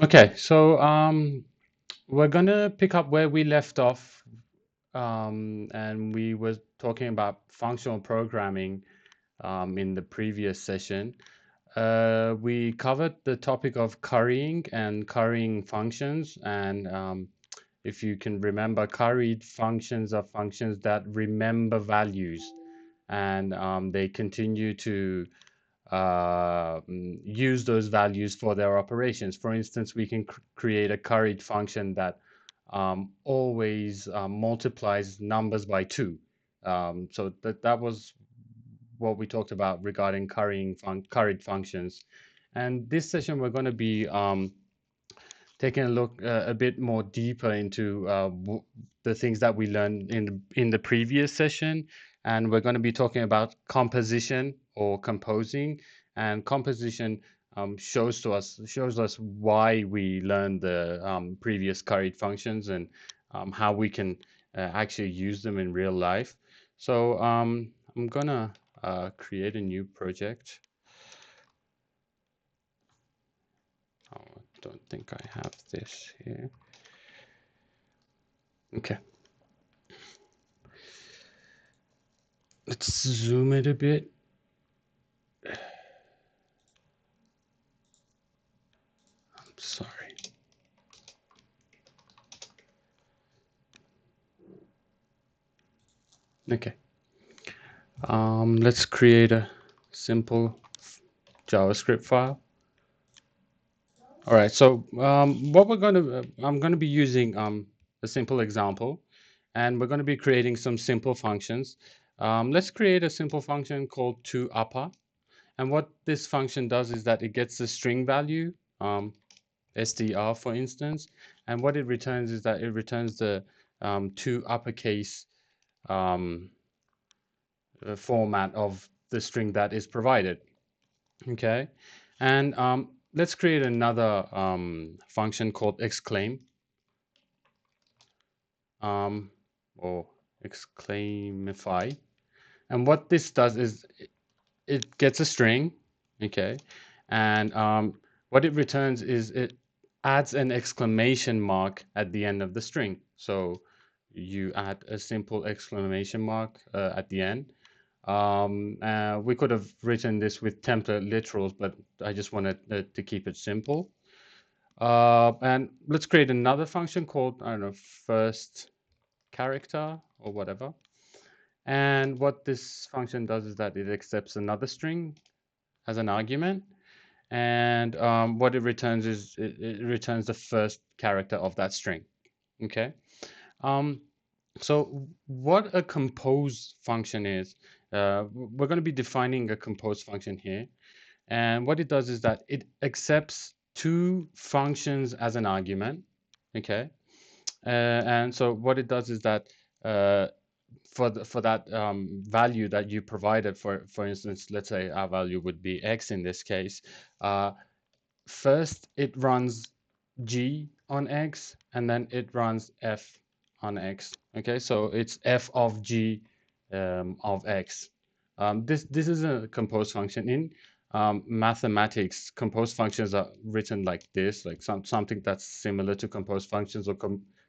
Okay, so we're gonna pick up where we left off, and we were talking about functional programming in the previous session. We covered the topic of currying and currying functions, and if you can remember, curried functions are functions that remember values, and they continue to use those values for their operations. For instance, we can create a curried function that always multiplies numbers by two. So that was what we talked about regarding curried functions. And this session, we're going to be taking a look a bit more deeper into the things that we learned in the previous session, and we're going to be talking about composition or composing. And composition shows us why we learned the previous curried functions and how we can actually use them in real life. So I'm gonna create a new project. Oh, I don't think I have this here. Okay. Let's zoom it a bit. I'm sorry. Okay. Let's create a simple JavaScript file. All right. So what I'm gonna be using a simple example, and we're gonna be creating some simple functions. Let's create a simple function called toUpper, and what this function does is that it gets the string value, str for instance, and what it returns is that it returns the to uppercase um, format of the string that is provided. Okay, and let's create another function called exclaim um, or exclaimify. And what this does is it gets a string, okay, and what it returns is it adds an exclamation mark at the end of the string. So you add a simple exclamation mark at the end. We could have written this with template literals, but I just wanted to keep it simple. And let's create another function called, I don't know, first character or whatever. And what this function does is that it accepts another string as an argument. And what it returns is it returns the first character of that string. Okay. Um, so what a compose function is, we're going to be defining a compose function here. And what it does is that it accepts two functions as an argument. Okay. And so what it does is that uh, for that value that you provided, for instance, let's say our value would be x in this case. Uh, First, it runs g on x, and then it runs f on x. Okay, so it's f of g of x. This is a compose function. In mathematics, compose functions are written like this, like something that's similar to compose functions or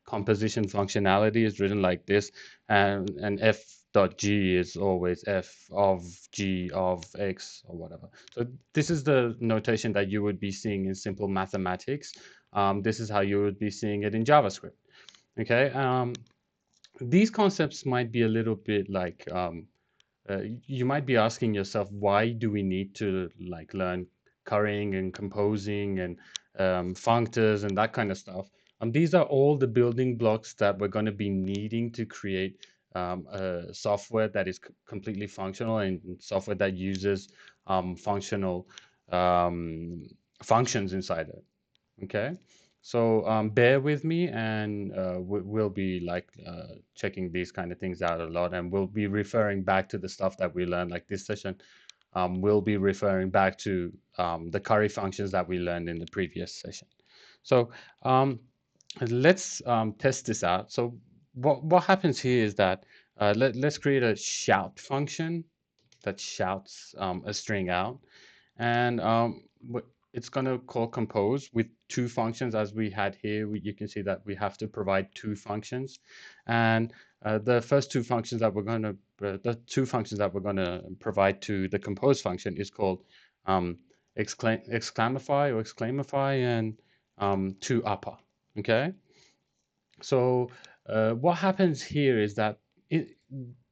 composition functionality is written like this, and f dot g is always f of g of x or whatever. So this is the notation that you would be seeing in simple mathematics. This is how you would be seeing it in JavaScript. Okay. These concepts might be a little bit like you might be asking yourself, why do we need to like learn currying and composing and functors and that kind of stuff? These are all the building blocks that we're going to be needing to create a software that is completely functional and software that uses functional um, functions inside it. Okay. So bear with me, and we'll be like checking these kind of things out a lot, and we'll be referring back to the stuff that we learned. Like this session, we'll be referring back to the curry functions that we learned in the previous session. So let's test this out. So what happens here is that let's create a shout function that shouts a string out, and it's going to call compose with two functions as we had here. You can see that we have to provide two functions, and the first two functions that we're going to the two functions that we're going to provide to the compose function is called exclamify or exclamify and to upper. Okay, so what happens here is that it,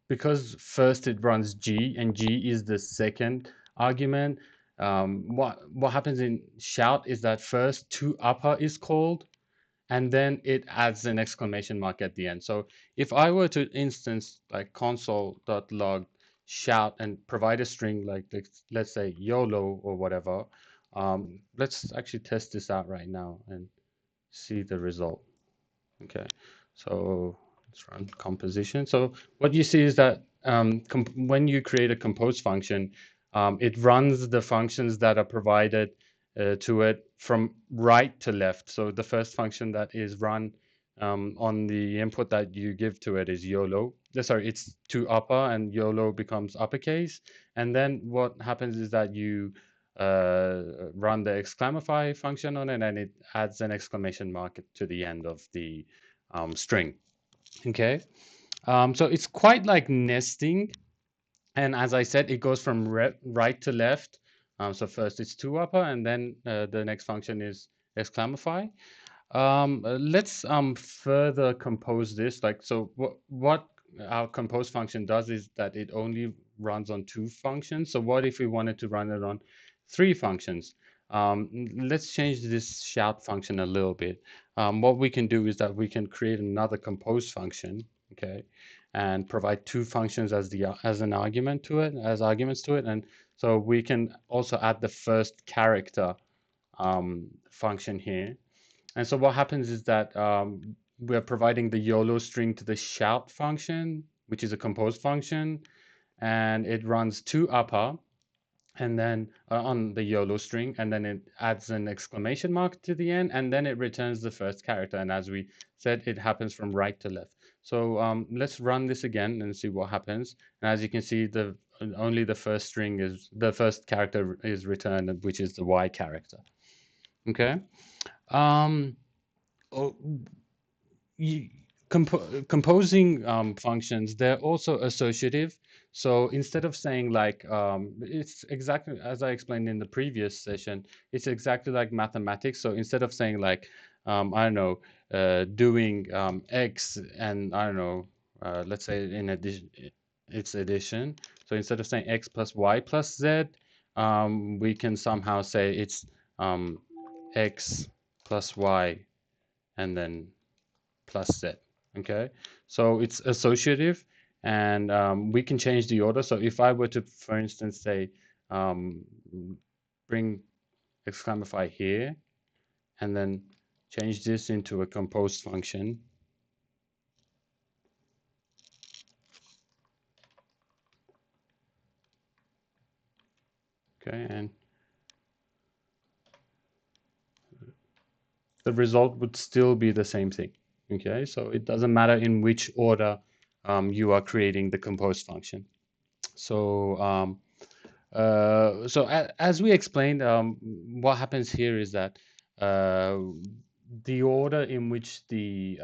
because first it runs G and G is the second argument. What happens in shout is that first to upper is called and then it adds an exclamation mark at the end. So if I were to instance like console.log shout and provide a string like let's say YOLO or whatever, let's actually test this out right now and see the result. Okay, so let's run composition. So what you see is that when you create a compose function, it runs the functions that are provided to it from right to left. So the first function that is run on the input that you give to it is YOLO. Sorry, it's to upper and YOLO becomes uppercase. And then what happens is that you run the exclamify function on it and it adds an exclamation mark to the end of the string. Okay, so it's quite like nesting. And as I said, it goes from right to left. So first it's to upper and then the next function is exclamify. Let's further compose this. Like, so what our compose function does is that it only runs on two functions. So what if we wanted to run it on three functions? Let's change this shout function a little bit. What we can do is that we can create another compose function, okay, and provide two functions as an argument to it, as arguments to it, and so we can also add the first character function here. And so what happens is that we're providing the YOLO string to the shout function, which is a compose function, and it runs to upper and then on the YOLO string, and then it adds an exclamation mark to the end, and then it returns the first character. And as we said, it happens from right to left. So let's run this again and see what happens. And as you can see, only the first character is returned, which is the Y character. Okay. Um, oh, composing functions, they're also associative. So instead of saying like, it's exactly as I explained in the previous session, it's exactly like mathematics. So instead of saying like, I don't know, doing X and I don't know, let's say in addition, it's addition. So instead of saying X plus Y plus Z, we can somehow say it's X plus Y and then plus Z. Okay, so it's associative and we can change the order. So if I were to, for instance, say bring exclamify here and then change this into a compose function. Okay, and the result would still be the same thing. Okay, so it doesn't matter in which order you are creating the compose function. So as we explained, what happens here is that the order in which the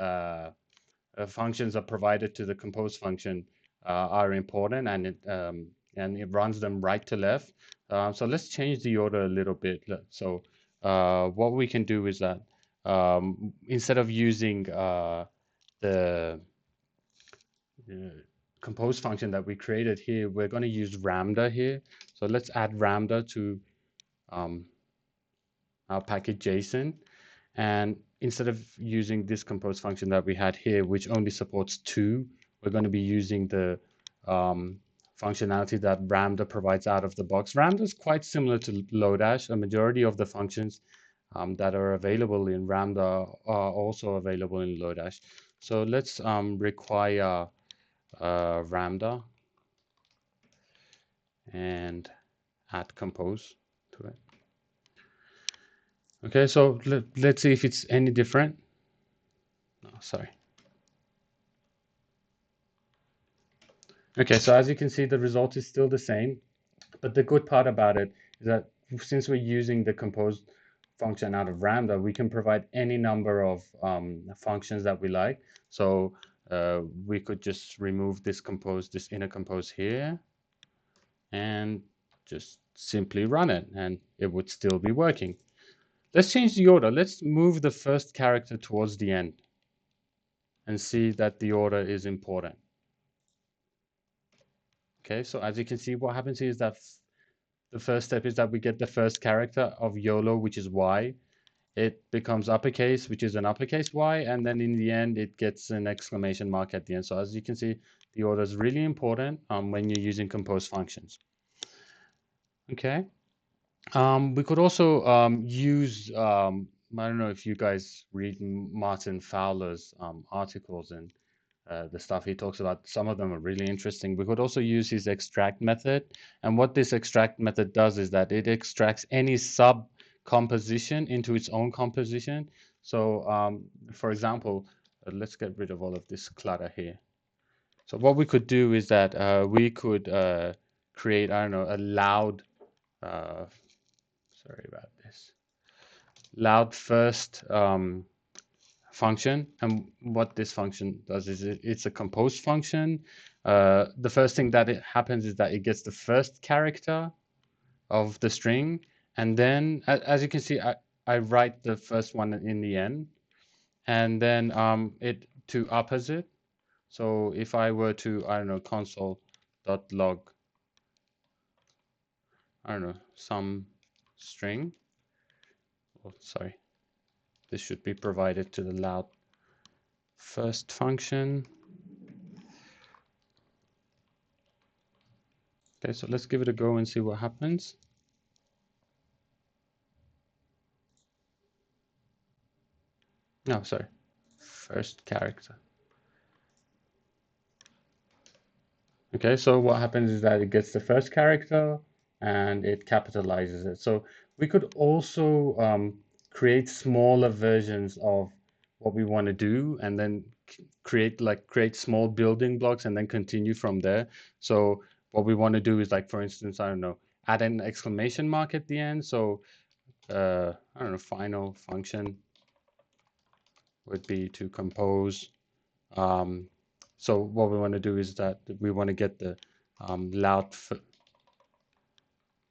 functions are provided to the compose function are important, and it runs them right to left. So let's change the order a little bit. So what we can do is that instead of using the compose function that we created here, we're going to use Ramda here. So let's add Ramda to our package JSON. And instead of using this compose function that we had here, which only supports two, we're going to be using the functionality that Ramda provides out of the box. Ramda is quite similar to Lodash. A majority of the functions that are available in Ramda are also available in Lodash. So let's require Ramda and add compose to it. Okay, so let's see if it's any different. No, sorry. Okay, so as you can see, the result is still the same. But the good part about it is that since we're using the compose function out of Lambda, we can provide any number of functions that we like. So we could just remove this inner compose here, and just simply run it, and it would still be working. Let's change the order. Let's move the first character towards the end and see that the order is important. Okay, so as you can see, what happens here is that the first step is that we get the first character of YOLO, which is Y. It becomes uppercase, which is an uppercase Y, and then in the end, it gets an exclamation mark at the end. So as you can see, the order is really important when you're using compose functions. Okay. We could also use, I don't know if you guys read Martin Fowler's articles and the stuff he talks about. Some of them are really interesting. We could also use his extract method. And what this extract method does is that it extracts any sub composition into its own composition. So for example, let's get rid of all of this clutter here. So what we could do is that we could create, I don't know, a loud, sorry about this, loud first function. And what this function does is it's a compose function. The first thing that it happens is that it gets the first character of the string, and then as you can see, I write the first one in the end, and then it to opposite. So if I were to, I don't know, console.log, I don't know, some string, oh, sorry, this should be provided to the loud first function. Okay, so let's give it a go and see what happens. No, sorry, first character. Okay, so what happens is that it gets the first character and it capitalizes it. So we could also create smaller versions of what we want to do, and then create small building blocks and then continue from there. So what we want to do is, like, for instance, I don't know, add an exclamation mark at the end. So I don't know, final function would be to compose. So what we want to do is that we want to get the loud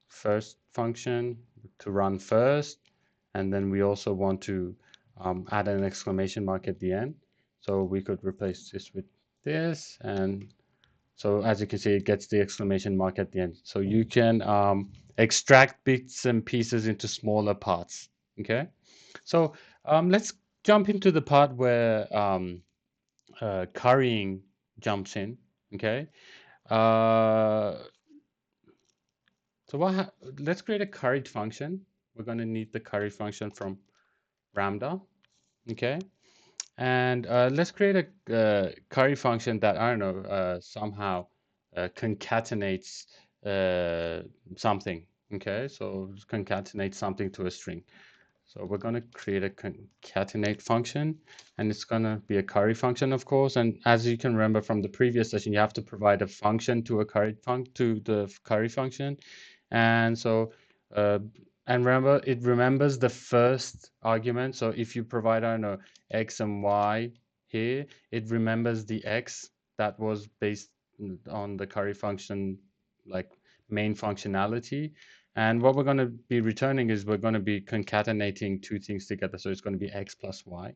first function to run first, and then we also want to add an exclamation mark at the end. So we could replace this with this, and so as you can see, it gets the exclamation mark at the end. So you can extract bits and pieces into smaller parts. Okay, so let's jump into the part where currying jumps in. Okay, uh, so let's create a curried function. We're going to need the curry function from Lambda. Okay, and let's create a curry function that, I don't know, somehow concatenates something. Okay, so concatenate something to a string. So we're going to create a concatenate function, and it's going to be a curry function, of course. And as you can remember from the previous session, you have to provide a function to the curry function. And so, and remember, it remembers the first argument. So if you provide, I don't know, x and y here, it remembers the x that was based on the curry function, like main functionality. And what we're going to be returning is we're going to be concatenating two things together. So it's going to be x plus y.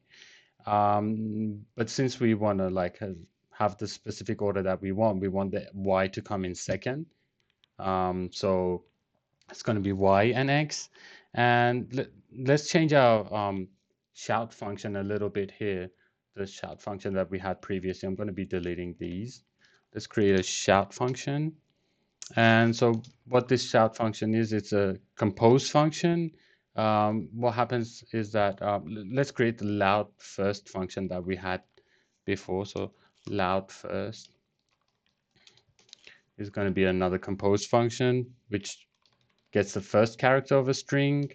But since we want to have the specific order that we want the y to come in second. So it's going to be y and x. And let's change our shout function a little bit here. The shout function that we had previously, I'm going to be deleting these. Let's create a shout function. And so what this shout function is, it's a compose function. What happens is that, let's create the loud first function that we had before. So loud first is going to be another compose function, which gets the first character of a string,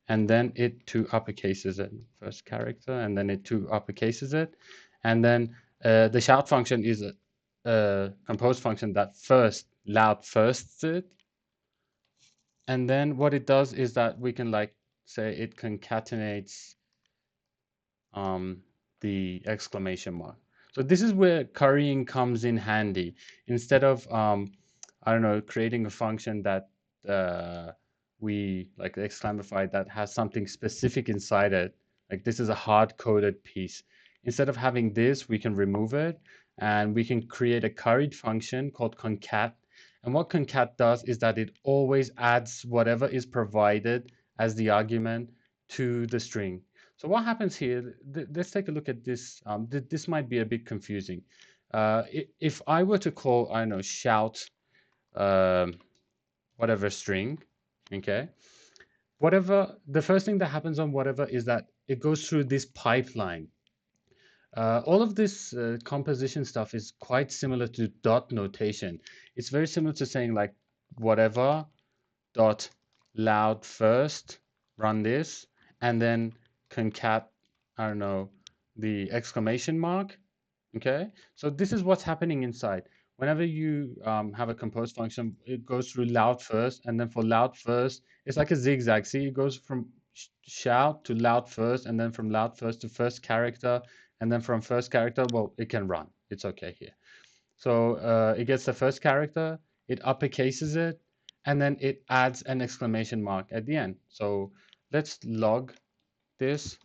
and then it two uppercases it, first character, and then it two uppercases it. And then the shout function is a compose function that loud firsts it, And then what it does is that we can like say it concatenates um, the exclamation mark. So this is where currying comes in handy. Instead of I don't know, creating a function that we like exclamify that has something specific inside it, like this is a hard-coded piece. Instead of having this, we can remove it and we can create a curried function called concat. And what concat does is that it always adds whatever is provided as the argument to the string. So what happens here, let's take a look at this. This might be a bit confusing. If I were to call, I don't know, shout um, whatever string, okay, whatever, the first thing that happens on whatever is that it goes through this pipeline. All of this composition stuff is quite similar to dot notation. It's very similar to saying like whatever dot loud first, run this, and then concat, I don't know, the exclamation mark. Okay, so this is what's happening inside. Whenever you have a compose function, it goes through loud first, and then for loud first, it's like a zigzag. See, it goes from shout to loud first, and then from loud first to first character, and then from first character, well, it can run. It's okay here. So it gets the first character, it uppercases it, and then it adds an exclamation mark at the end. So let's log this.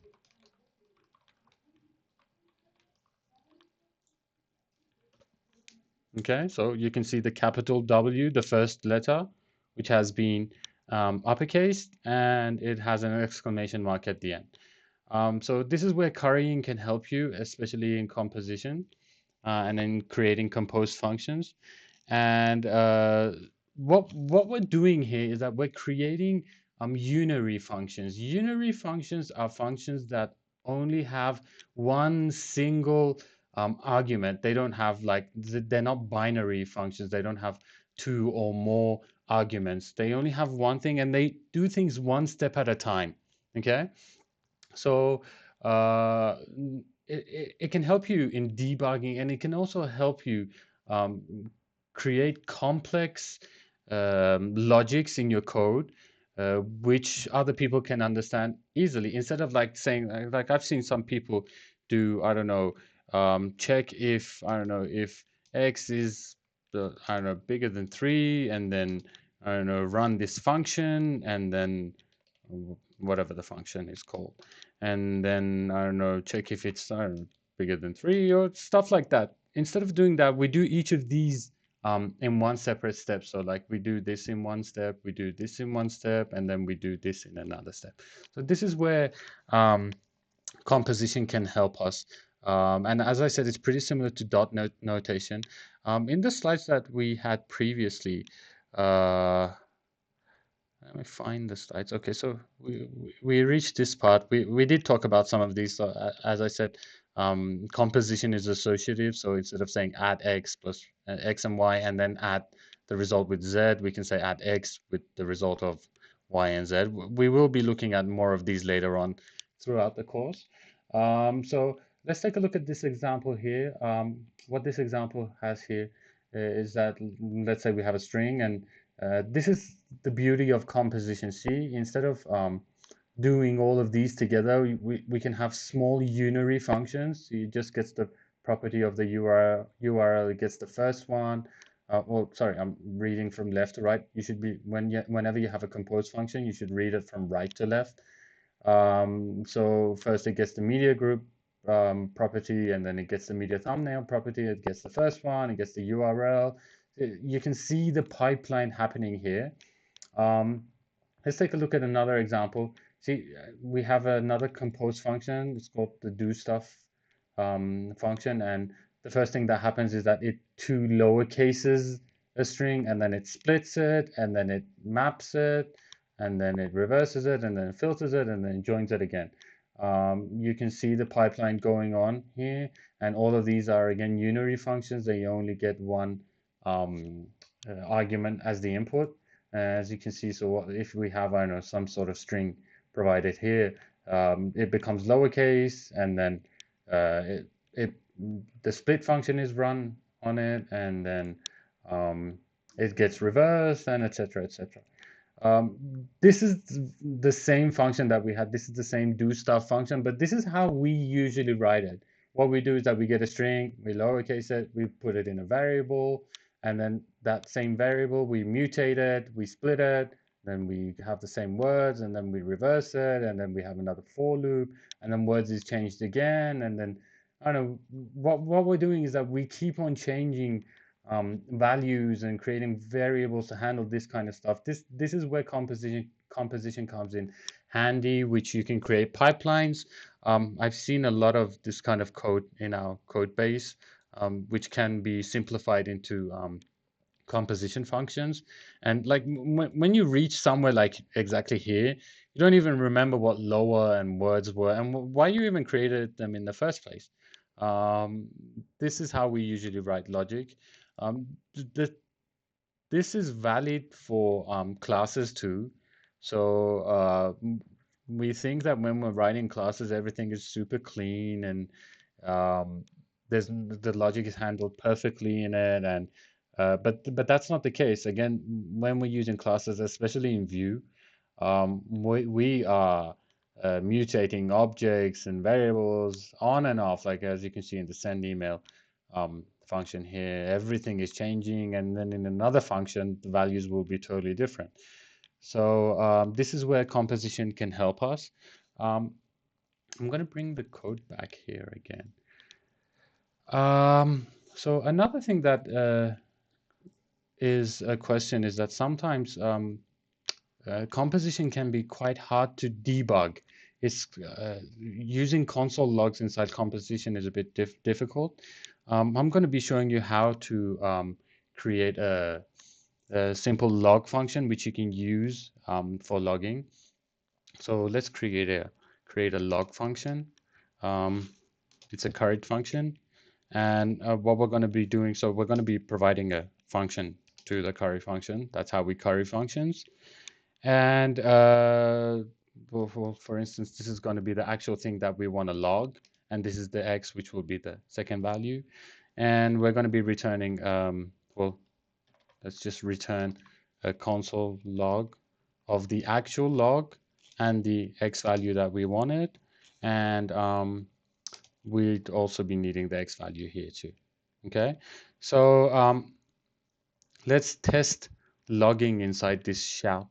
Okay, so you can see the capital W, the first letter, which has been uppercased, and it has an exclamation mark at the end. So this is where currying can help you, especially in composition and in creating composed functions. And what we're doing here is that we're creating unary functions. Unary functions are functions that only have one single argument. They don't have like they're not binary functions. They don't have two or more arguments. They only have one thing, and they do things one step at a time. Okay, so it can help you in debugging, and it can also help you um, create complex logics in your code, which other people can understand easily. Instead of like saying, like I've seen some people do, I don't know, check if, I don't know, if x is, I don't know, bigger than 3, and then, I don't know, run this function, and then whatever the function is called. And then, I don't know, check if it's, I don't know, bigger than 3 or stuff like that. Instead of doing that, we do each of these in one separate step. So like we do this in one step, we do this in one step, and then we do this in another step. So this is where composition can help us. And as I said, it's pretty similar to dot notation. In the slides that we had previously, let me find the slides. Okay, so we reached this part. We did talk about some of these. So as I said, composition is associative. So instead of saying add x plus x and y and then add the result with z, we can say add x with the result of y and z. We will be looking at more of these later on throughout the course. So let's take a look at this example here. What this example has here is that let's say we have a string, and this is the beauty of composition. See, instead of doing all of these together, we can have small unary functions. So it just gets the property of the URL, it gets the first one. Well, sorry, I'm reading from left to right. You should be, whenever you have a compose function, you should read it from right to left. So first it gets the media group property, and then it gets the media thumbnail property. It gets the first one, it gets the URL. You can see the pipeline happening here. Let's take a look at another example. See, we have another compose function. It's called the do stuff function. And the first thing that happens is that it two lower cases a string, and then it splits it, and then it maps it, and then it reverses it, and then it filters it, and then joins it again. You can see the pipeline going on here, and all of these are again unary functions. They only get one argument as the input, as you can see. So if we have, I don't know, some sort of string provided here, it becomes lowercase, and then the split function is run on it, and then it gets reversed, and etc., etc. This is the same function that we had. This is the same do stuff function, but this is how we usually write it. What we do is that we get a string, we lowercase it, we put it in a variable, and then that same variable, we mutate it, we split it, then we have the same words, and then we reverse it, and then we have another for loop, and then words is changed again, and then I don't know what we're doing is that we keep on changing values and creating variables to handle this kind of stuff. This is where composition comes in handy, which you can create pipelines. I've seen a lot of this kind of code in our code base, which can be simplified into composition functions. And like when you reach somewhere like exactly here, you don't even remember what lower and words were and why you even created them in the first place. Um, this is how we usually write logic. Um, this is valid for classes too. So we think that when we're writing classes, everything is super clean and um, the logic is handled perfectly in it. And but that's not the case. Again, when we're using classes, especially in Vue, we are mutating objects and variables on and off, like as you can see in the send email function here, everything is changing, and then in another function, the values will be totally different. So this is where composition can help us. I'm going to bring the code back here again. So another thing that is a question is that sometimes composition can be quite hard to debug. It's using console logs inside composition is a bit difficult. I'm going to be showing you how to create a simple log function which you can use for logging. So let's create a log function. Um, it's a current function, and what we're going to be doing, so we're going to be providing a function to the curry function. That's how we curry functions. And for instance, this is going to be the actual thing that we want to log, and this is the x, which will be the second value. And we're going to be returning, well, let's just return a console log of the actual log and the x value that we wanted. And we'd also be needing the x value here too. Okay, so let's test logging inside this shell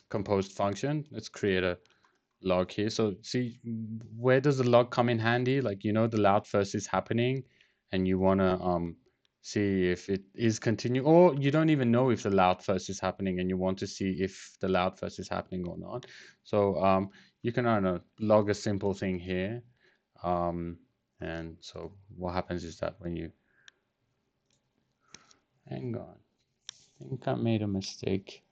composed function. Let's create a log here. So see, where does the log come in handy? Like, you know, the loud first is happening and you want to see if it is continue, or you don't even know if the loud first is happening and you want to see if the loud first is happening or not. So you can, I don't know, log a simple thing here. And so what happens is that when you, hang on, I think I made a mistake.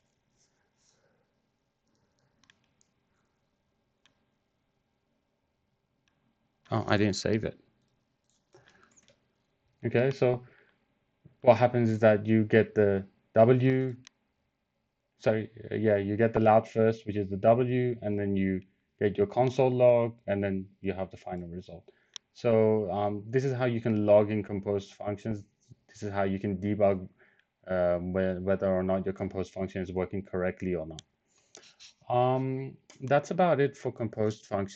Oh, I didn't save it. Okay, so what happens is that you get the W, sorry, yeah, you get the loud first, which is the W, and then you get your console log, and then you have the final result. So this is how you can log in composed functions. This is how you can debug whether or not your composed function is working correctly or not. That's about it for composed functions.